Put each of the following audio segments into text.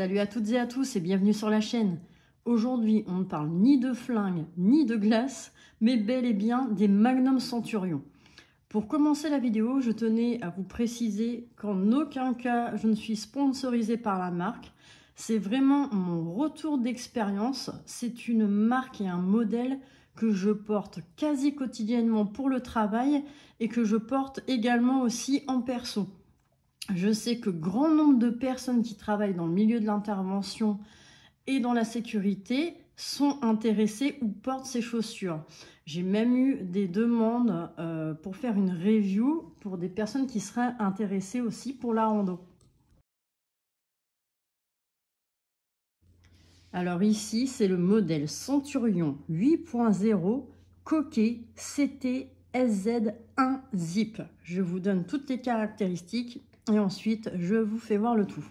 Salut à toutes et à tous et bienvenue sur la chaîne. Aujourd'hui, on ne parle ni de flingue ni de glace, mais bel et bien des Magnum Centurion. Pour commencer la vidéo, je tenais à vous préciser qu'en aucun cas je ne suis sponsorisée par la marque. C'est vraiment mon retour d'expérience. C'est une marque et un modèle que je porte quasi quotidiennement pour le travail et que je porte également aussi en perso. Je sais que grand nombre de personnes qui travaillent dans le milieu de l'intervention et dans la sécurité sont intéressées ou portent ces chaussures. J'ai même eu des demandes pour faire une review pour des personnes qui seraient intéressées aussi pour la rando. Alors ici, c'est le modèle Centurion 8.0 Coquet CT SZ1 Zip. Je vous donne toutes les caractéristiques et ensuite je vous fais voir le tout.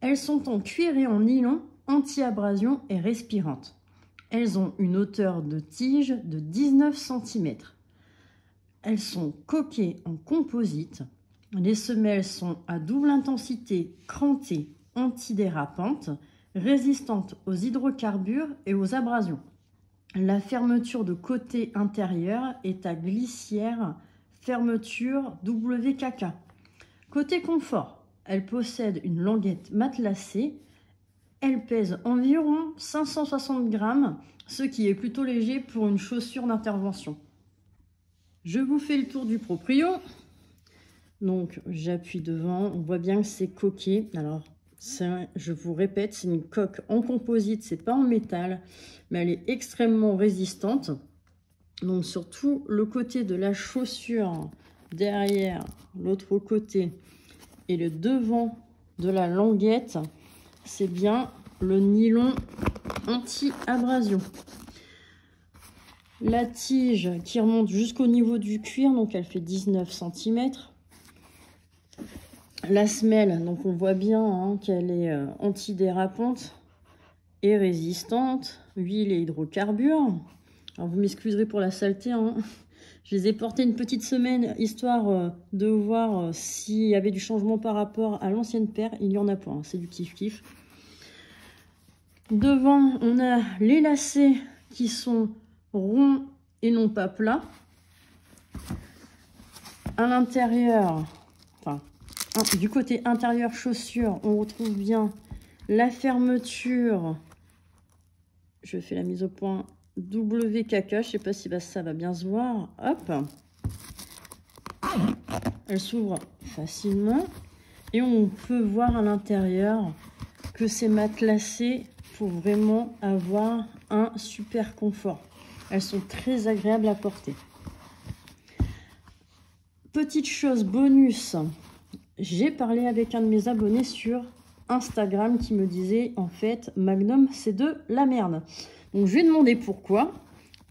Elles sont en cuir et en nylon, anti-abrasion et respirantes. Elles ont une hauteur de tige de 19 cm. Elles sont coquées en composite. Les semelles sont à double intensité, crantées, antidérapantes, résistantes aux hydrocarbures et aux abrasions. La fermeture de côté intérieur est à glissière, fermeture WKK. Côté confort, elle possède une languette matelassée. Elle pèse environ 560 grammes, ce qui est plutôt léger pour une chaussure d'intervention. Je vous fais le tour du proprio. Donc j'appuie devant, on voit bien que c'est coquet. Alors je vous répète, c'est une coque en composite, c'est pas en métal, mais elle est extrêmement résistante. Donc sur tout le côté de la chaussure, derrière, l'autre côté et le devant de la languette, c'est bien le nylon anti-abrasion. La tige qui remonte jusqu'au niveau du cuir, donc elle fait 19 cm. La semelle, donc on voit bien qu'elle est antidérapante et résistante, huile et hydrocarbures. Alors vous m'excuserez pour la saleté, je les ai portées une petite semaine histoire de voir s'il y avait du changement par rapport à l'ancienne paire. Il n'y en a pas, c'est du kiff-kiff. Devant, on a les lacets qui sont ronds et non pas plats. À l'intérieur, du côté intérieur chaussure, on retrouve bien la fermeture. Je fais la mise au point WKK, je ne sais pas si ça va bien se voir. Hop, elle s'ouvre facilement et on peut voir à l'intérieur que c'est matelassé pour vraiment avoir un super confort. Elles sont très agréables à porter. Petite chose bonus, j'ai parlé avec un de mes abonnés sur Instagram qui me disait en fait Magnum c'est de la merde. Donc je lui ai demandé pourquoi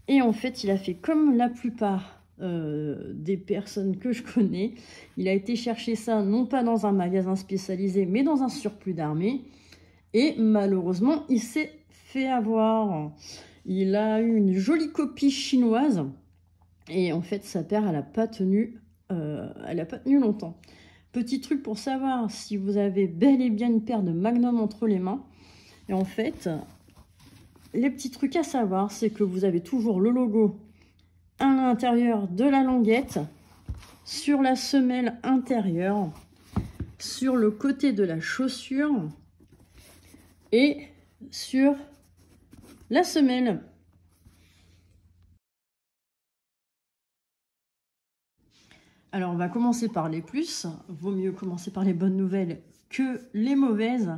et en fait il a fait comme la plupart des personnes que je connais. Il a été chercher ça non pas dans un magasin spécialisé mais dans un surplus d'armée et malheureusement il s'est fait avoir. Il a eu une jolie copie chinoise et en fait sa paire elle n'a pas tenu longtemps. Petit truc pour savoir si vous avez bel et bien une paire de Magnum entre les mains. Et en fait, les petits trucs à savoir, c'est que vous avez toujours le logo à l'intérieur de la languette, sur la semelle intérieure, sur le côté de la chaussure et sur la semelle. Alors, on va commencer par les plus. Vaut mieux commencer par les bonnes nouvelles que les mauvaises.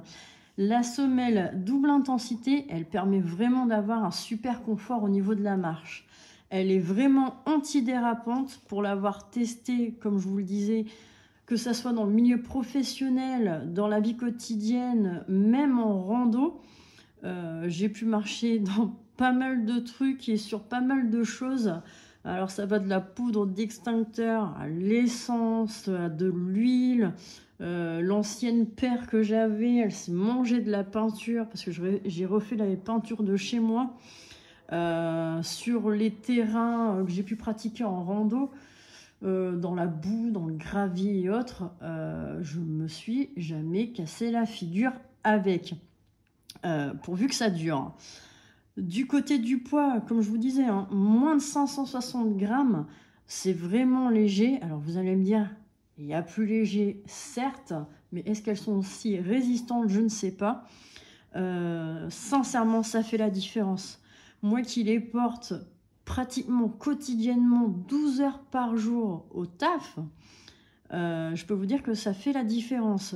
La semelle double intensité, elle permet vraiment d'avoir un super confort au niveau de la marche. Elle est vraiment antidérapante pour l'avoir testée, comme je vous le disais, que ce soit dans le milieu professionnel, dans la vie quotidienne, même en rando. J'ai pu marcher dans pas mal de trucs et sur pas mal de choses. Alors ça va de la poudre d'extincteur à l'essence, à de l'huile. L'ancienne paire que j'avais, elle s'est mangée de la peinture parce que j'ai refait la peinture de chez moi. Sur les terrains que j'ai pu pratiquer en rando, dans la boue, dans le gravier et autres, je me suis jamais cassé la figure avec, pourvu que ça dure. Du côté du poids, comme je vous disais, hein, moins de 560 grammes, c'est vraiment léger. Alors vous allez me dire, il y a plus léger, certes, mais est-ce qu'elles sont aussi résistantes? Je ne sais pas. Sincèrement, ça fait la différence. Moi qui les porte pratiquement quotidiennement 12 heures par jour au taf, je peux vous dire que ça fait la différence.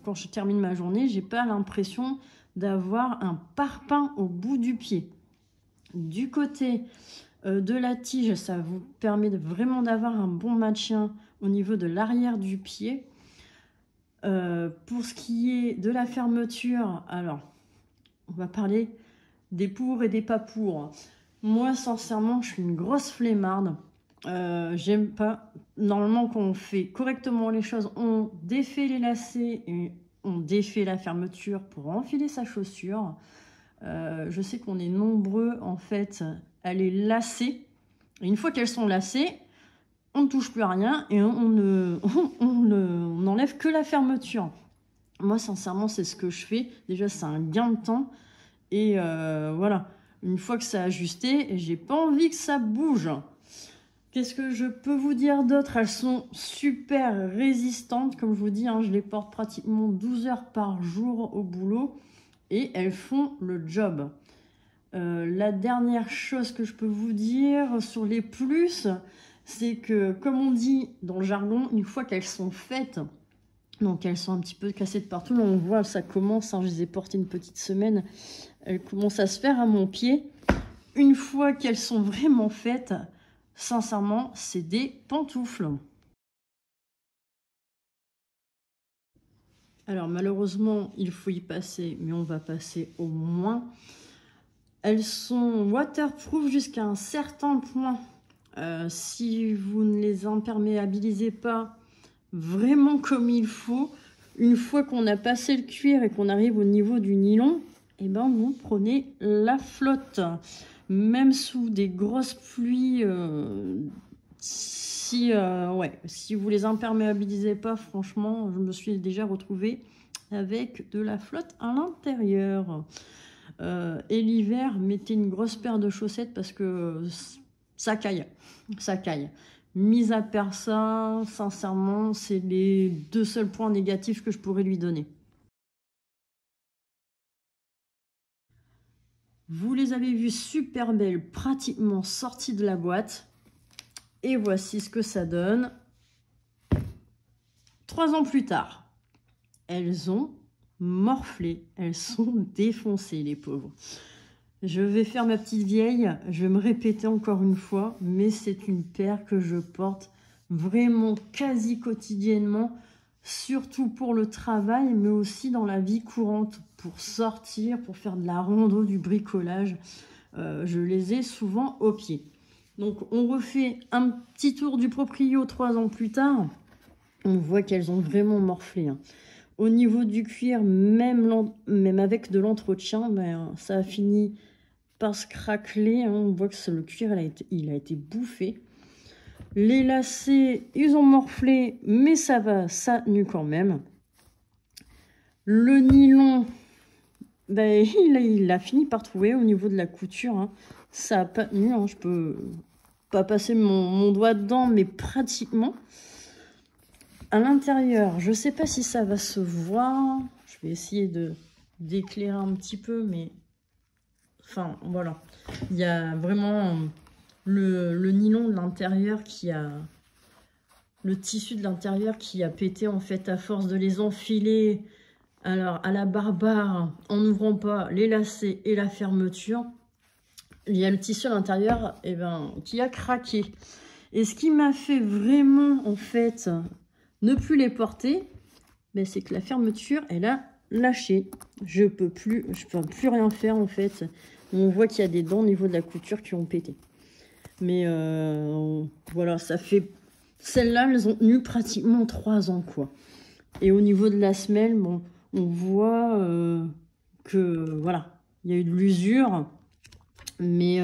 Quand je termine ma journée, j'ai pas l'impression d'avoir un parpaing au bout du pied. Du côté de la tige, ça vous permet vraiment d'avoir un bon maintien au niveau de l'arrière du pied. Pour ce qui est de la fermeture, alors on va parler des pour et des pas pour. Moi, sincèrement, je suis une grosse flemmarde. J'aime pas. Normalement, quand on fait correctement les choses, on défait les lacets et on défait la fermeture pour enfiler sa chaussure. Je sais qu'on est nombreux, en fait, à les lacer. Et une fois qu'elles sont lacées, on ne touche plus à rien et on n'enlève que la fermeture. Moi, sincèrement, c'est ce que je fais. Déjà, c'est un gain de temps. Et voilà, une fois que c'est ajusté, j'ai pas envie que ça bouge. Qu'est-ce que je peux vous dire d'autre? Elles sont super résistantes. Comme je vous dis, hein, je les porte pratiquement 12 heures par jour au boulot. Et elles font le job. La dernière chose que je peux vous dire sur les plus, c'est que, comme on dit dans le jargon, une fois qu'elles sont faites, donc elles sont un petit peu cassées de partout, là on voit, ça commence, hein, je les ai portées une petite semaine, elles commencent à se faire à mon pied. Une fois qu'elles sont vraiment faites, sincèrement, c'est des pantoufles. Alors malheureusement, il faut y passer, mais on va passer au moins. Elles sont waterproof jusqu'à un certain point. Si vous ne les imperméabilisez pas vraiment comme il faut, une fois qu'on a passé le cuir et qu'on arrive au niveau du nylon, eh ben vous prenez la flotte. Même sous des grosses pluies, si vous les imperméabilisez pas, franchement, je me suis déjà retrouvée avec de la flotte à l'intérieur. Et l'hiver, mettez une grosse paire de chaussettes parce que ça caille. Ça caille. Mis à part ça, sincèrement, c'est les deux seuls points négatifs que je pourrais lui donner. Vous les avez vues super belles, pratiquement sorties de la boîte. Et voici ce que ça donne. 3 ans plus tard, elles ont morflé, elles sont défoncées, les pauvres. Je vais faire ma petite vieille, je vais me répéter encore une fois, mais c'est une paire que je porte vraiment quasi quotidiennement, surtout pour le travail, mais aussi dans la vie courante, pour sortir, pour faire de la rando, du bricolage. Je les ai souvent au pied. Donc on refait un petit tour du proprio 3 ans plus tard. On voit qu'elles ont vraiment morflé. Hein. Au niveau du cuir, même avec de l'entretien, ben, ça a fini par se craqueler. Hein. On voit que le cuir il a été bouffé. Les lacets, ils ont morflé, mais ça va, ça tenu quand même. Le nylon, ben, il a fini par trouver au niveau de la couture. Hein. Ça n'a pas tenu, hein. Je peux pas passer mon doigt dedans, mais pratiquement. À l'intérieur, je ne sais pas si ça va se voir. Je vais essayer d'éclairer un petit peu, mais enfin voilà. Il y a vraiment le nylon de l'intérieur le tissu de l'intérieur qui a pété en fait à force de les enfiler. Alors à la barbare, en n'ouvrant pas les lacets et la fermeture, il y a le tissu à l'intérieur qui a craqué. Et ce qui m'a fait vraiment en fait ne plus les porter, ben, c'est que la fermeture, elle a lâché. Je peux plus rien faire en fait. On voit qu'il y a des dents au niveau de la couture qui ont pété. Mais voilà, ça fait... Celles-là, elles ont tenu pratiquement 3 ans, quoi. Et au niveau de la semelle, bon, on voit que, voilà, il y a eu de l'usure. Mais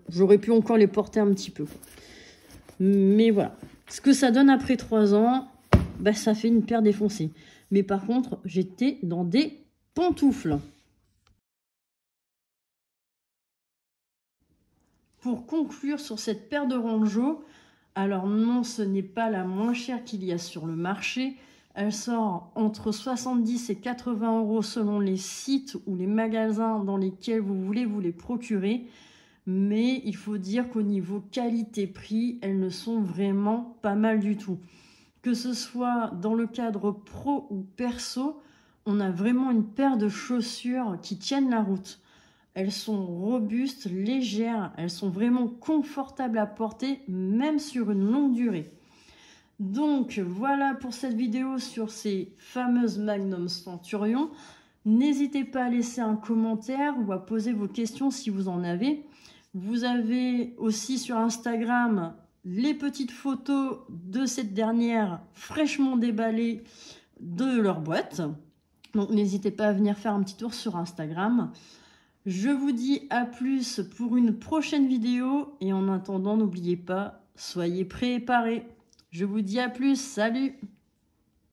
j'aurais pu encore les porter un petit peu. Mais voilà. Ce que ça donne après 3 ans, bah, ça fait une paire défoncée. Mais par contre, j'étais dans des pantoufles. Pour conclure sur cette paire de Ranjo, alors non, ce n'est pas la moins chère qu'il y a sur le marché. Elle sort entre 70 et 80 € selon les sites ou les magasins dans lesquels vous voulez vous les procurer. Mais il faut dire qu'au niveau qualité-prix, elles ne sont vraiment pas mal du tout. Que ce soit dans le cadre pro ou perso, on a vraiment une paire de chaussures qui tiennent la route. Elles sont robustes, légères, elles sont vraiment confortables à porter, même sur une longue durée. Donc voilà pour cette vidéo sur ces fameuses Magnum Centurion. N'hésitez pas à laisser un commentaire ou à poser vos questions si vous en avez. Vous avez aussi sur Instagram les petites photos de cette dernière fraîchement déballées de leur boîte. Donc n'hésitez pas à venir faire un petit tour sur Instagram. Je vous dis à plus pour une prochaine vidéo et en attendant, n'oubliez pas, soyez préparés. Je vous dis à plus, salut!